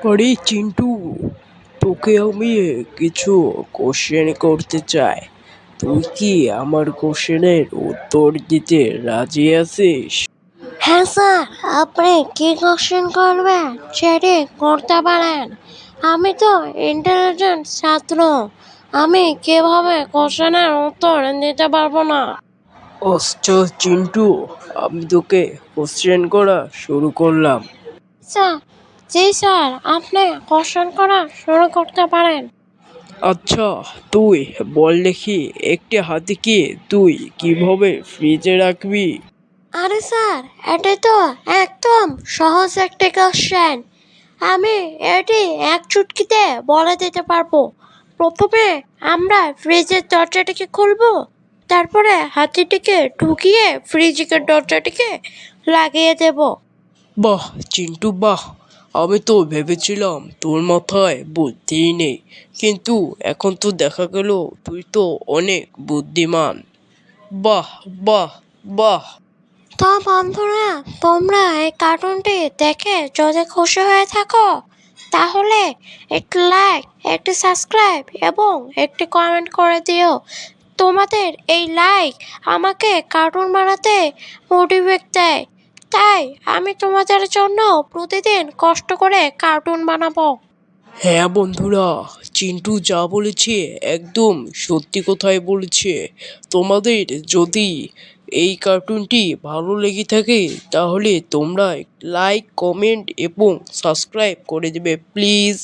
আরে চিন্টু, তোকে আমি কিছু কোশ্চেন করতে চাই। তুই কি আমার কোশ্চেনের উত্তর দিতে রাজি আছিস? হ্যাঁ স্যার, আপনি কি কোশ্চেন করবেন সেটি করতে পারেন। আমি তো ইন্টেলিজেন্ট ছাত্র, আমি কিভাবে কোশ্চেনের উত্তর দিতে পারবো না। আচ্ছা চিন্টু, আমি তোকে কোশ্চেন করা শুরু করলাম। স্যার, জি স্যার, আপনি কোশ্চেন করা শুরু করতে পারেন। আচ্ছা, তুই বল দেখি, একটি হাতিকে তুই কিভাবে ফ্রিজে রাখবি? আরে স্যার, এটি তো একদম সহজ একটি কোশ্চেন। আমি এটি এক চুটকিতে বলে দিতে পারবো। প্রথমে আমরা ফ্রিজের দরজাটিকে খুলবো, তারপরে হাতিটিকে ঢুকিয়ে ফ্রিজের দরজাটিকে লাগিয়ে দেব। বাহ চিন্টু বাহ, আমি তো ভেবেছিলাম তোর মাথায় বুদ্ধি নেই, কিন্তু এখন তো দেখা গেল তুই তো অনেক বুদ্ধিমান। বাহ বাহ বাহ। তো বন্ধুরা, তোমরা এই কার্টুনটি দেখে যদি খুশি হয়ে থাকো, তাহলে একটি লাইক, একটি সাবস্ক্রাইব এবং একটি কমেন্ট করে দিও। তোমাদের এই লাইক আমাকে কার্টুন বানাতে মোটিভেট দেয়, তাই আমি তোমাদের জন্য প্রতিদিন কষ্ট করে কার্টুন বানাবো। হ্যাঁ বন্ধুরা, চিন্টু যা বলেছে একদম সত্যি কথাই বলেছে। তোমাদের যদি এই কার্টুনটি ভালো লেগে থাকে তাহলে তোমরা লাইক, কমেন্ট এবং সাবস্ক্রাইব করে দেবে প্লিজ।